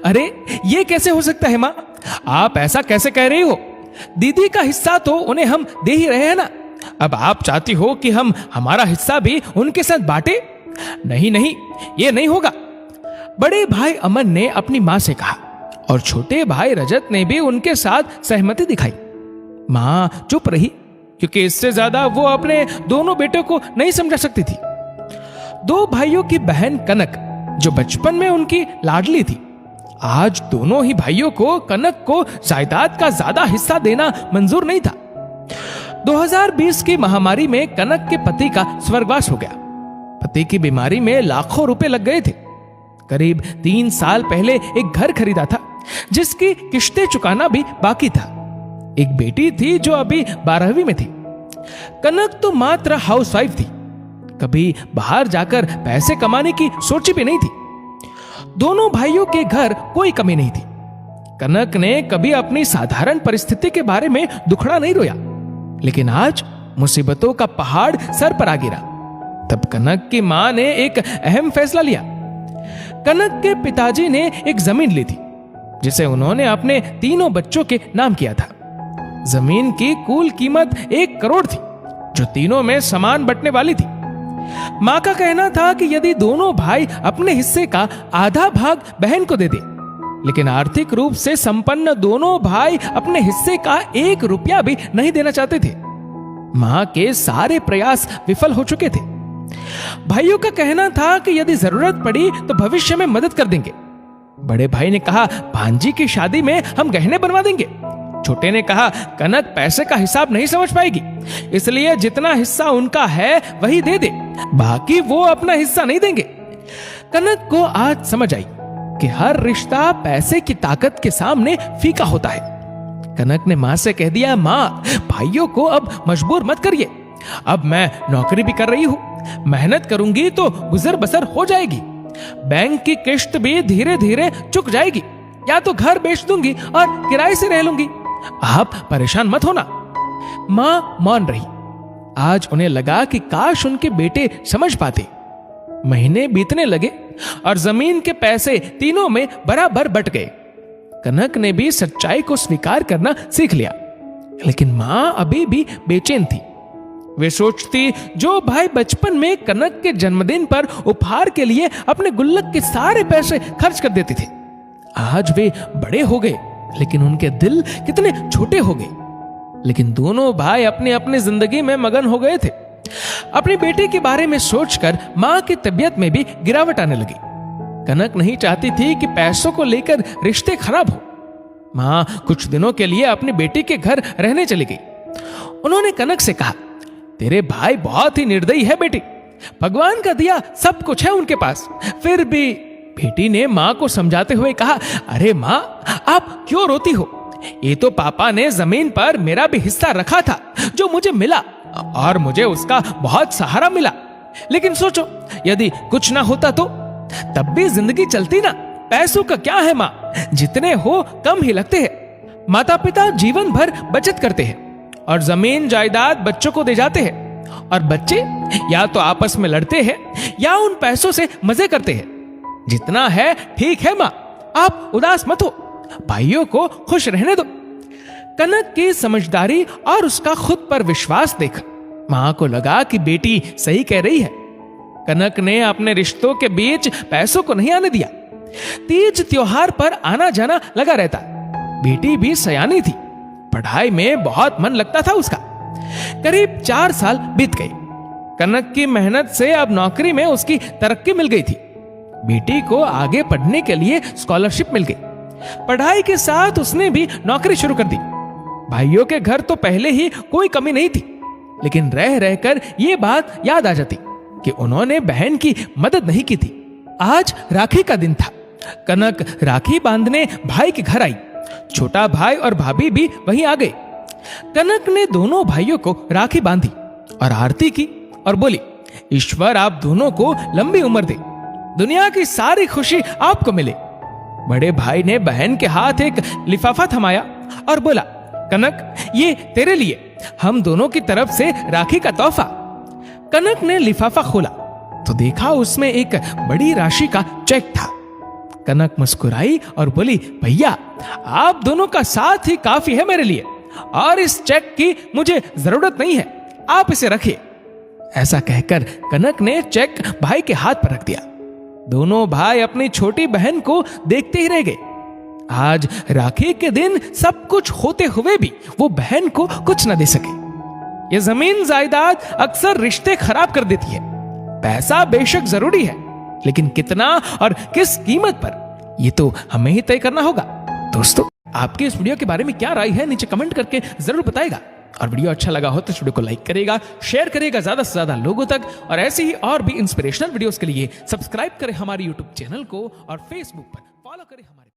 अरे ये कैसे हो सकता है माँ, आप ऐसा कैसे कह रही हो? दीदी का हिस्सा तो उन्हें हम दे ही रहे हैं ना। अब आप चाहती हो कि हम हमारा हिस्सा भी उनके साथ बांटे? नहीं नहीं, ये नहीं होगा। बड़े भाई अमन ने अपनी माँ से कहा और छोटे भाई रजत ने भी उनके साथ सहमति दिखाई। माँ चुप रही, क्योंकि इससे ज्यादा वो अपने दोनों बेटों को नहीं समझा सकती थी। दो भाइयों की बहन कनक, जो बचपन में उनकी लाडली थी, आज दोनों ही भाइयों को कनक को जायदाद का ज्यादा हिस्सा देना मंजूर नहीं था। 2020 की महामारी में कनक के पति का स्वर्गवास हो गया। पति की बीमारी में लाखों रुपए लग गए थे। करीब 3 साल पहले एक घर खरीदा था, जिसकी किस्तें चुकाना भी बाकी था। एक बेटी थी जो अभी 12वीं में थी। कनक तो मात्र हाउसवाइफ थी, कभी बाहर जाकर पैसे कमाने की सोची भी नहीं थी। दोनों भाइयों के घर कोई कमी नहीं थी। कनक ने कभी अपनी साधारण परिस्थिति के बारे में दुखड़ा नहीं रोया, लेकिन आज मुसीबतों का पहाड़ सर पर आ गिरा। तब कनक की मां ने एक अहम फैसला लिया। कनक के पिताजी ने एक जमीन ली थी, जिसे उन्होंने अपने तीनों बच्चों के नाम किया था। जमीन की कुल कीमत 1 करोड़ थी, जो तीनों में समान बंटने वाली थी। मां का कहना था कि यदि दोनों भाई अपने हिस्से का आधा भाग बहन को दे दे, लेकिन आर्थिक रूप से संपन्न दोनों भाई अपने हिस्से का 1 रुपया भी नहीं देना चाहते थे। मां के सारे प्रयास विफल हो चुके थे। भाइयों का कहना था कि यदि जरूरत पड़ी तो भविष्य में मदद कर देंगे। बड़े भाई ने कहा, भांजी की शादी में हम गहने बनवा देंगे। छोटे ने कहा, कनक पैसे का हिसाब नहीं समझ पाएगी, इसलिए जितना हिस्सा उनका है वही दे दे, बाकी वो अपना हिस्सा नहीं देंगे। कनक को आज समझ आई कि हर रिश्ता पैसे की ताकत के सामने फीका होता है। कनक ने मां से कह दिया, मां, भाइयों को अब मजबूर मत करिए। अब मैं नौकरी भी कर रही हूं, मेहनत करूंगी तो गुजर बसर हो जाएगी। बैंक की किश्त भी धीरे धीरे चुक जाएगी, या तो घर बेच दूंगी और किराए से रह लूंगी। आप परेशान मत होना। मां मौन रही। आज उन्हें लगा कि काश उनके बेटे समझ पाते। महीने बीतने लगे और जमीन के पैसे तीनों में बराबर बंट गए। कनक ने भी सच्चाई को स्वीकार करना सीख लिया, लेकिन मां अभी भी बेचैन थी। वे सोचती, जो भाई बचपन में कनक के जन्मदिन पर उपहार के लिए अपने गुल्लक के सारे पैसे खर्च कर देते थे, आज वे बड़े हो गए, लेकिन उनके दिल कितने छोटे हो गए। लेकिन दोनों भाई अपनी अपनी जिंदगी में मगन हो गए थे। अपने बेटे के बारे में सोचकर मां की तबीयत में भी गिरावट आने लगी। कनक नहीं चाहती थी कि पैसों को लेकर रिश्ते खराब हो। मां कुछ दिनों के लिए अपने बेटे के घर रहने चली गई। उन्होंने कनक से कहा, तेरे भाई बहुत ही निर्दयी है बेटी, भगवान का दिया सब कुछ है उनके पास, फिर भी। बेटी ने मां को समझाते हुए कहा, अरे मां, आप क्यों रोती हो? ये तो पापा ने जमीन पर मेरा भी हिस्सा रखा था, जो मुझे मिला, और मुझे उसका बहुत सहारा मिला। लेकिन सोचो, यदि कुछ ना होता तो तब भी जिंदगी चलती ना। पैसों का क्या है मां, जितने हो कम ही लगते हैं। माता पिता जीवन भर बचत करते हैं और जमीन जायदाद बच्चों को दे जाते हैं, और बच्चे या तो आपस में लड़ते हैं या उन पैसों से मजे करते हैं। जितना है ठीक है मां, आप उदास मत हो, भाइयों को खुश रहने दो। कनक की समझदारी और उसका खुद पर विश्वास देख मां को लगा कि बेटी सही कह रही है। कनक ने अपने रिश्तों के बीच पैसों को नहीं आने दिया। तीज त्योहार पर आना जाना लगा रहता। बेटी भी सयानी थी, पढ़ाई में बहुत मन लगता था उसका। करीब 4 साल बीत गए। कनक की मेहनत से अब नौकरी में उसकी तरक्की मिल गई थी। बेटी को आगे पढ़ने के लिए स्कॉलरशिप मिल गई। पढ़ाई के साथ उसने भी नौकरी शुरू कर दी। भाइयों के घर तो पहले ही कोई कमी नहीं थी, लेकिन रह रहकर यह बात याद आ जाती कि उन्होंने बहन की मदद नहीं की थी। आज राखी का दिन था। कनक राखी बांधने भाई के घर आई। छोटा भाई और भाभी भी वहीं आ गए। कनक ने दोनों भाइयों को राखी बांधी और आरती की और बोली, ईश्वर आप दोनों को लंबी उम्र दे, दुनिया की सारी खुशी आपको मिले। बड़े भाई ने बहन के हाथ एक लिफाफा थमाया और बोला, कनक, ये तेरे लिए, हम दोनों की तरफ से राखी का तोहफा। कनक ने लिफाफा खोला तो देखा उसमें एक बड़ी राशि का चेक था। कनक मुस्कुराई और बोली, भैया आप दोनों का साथ ही काफी है मेरे लिए, और इस चेक की मुझे जरूरत नहीं है, आप इसे रखिए। ऐसा कहकर कनक ने चेक भाई के हाथ पर रख दिया। दोनों भाई अपनी छोटी बहन को देखते ही रह गए। आज राखी के दिन सब कुछ होते हुए भी वो बहन को कुछ न दे सके। ये जमीन जायदाद अक्सर रिश्ते खराब कर देती है। पैसा बेशक जरूरी है, लेकिन कितना और किस कीमत पर, ये तो हमें ही तय करना होगा। दोस्तों, आपके इस वीडियो के बारे में क्या राय है नीचे कमेंट करके जरूर बताएगा। और वीडियो अच्छा लगा हो तो इस वीडियो को लाइक करेगा, शेयर करेगा ज्यादा से ज्यादा लोगों तक, और ऐसे ही और भी इंस्पिरेशनल वीडियोस के लिए सब्सक्राइब करें हमारे यूट्यूब चैनल को और फेसबुक पर फॉलो करें हमारे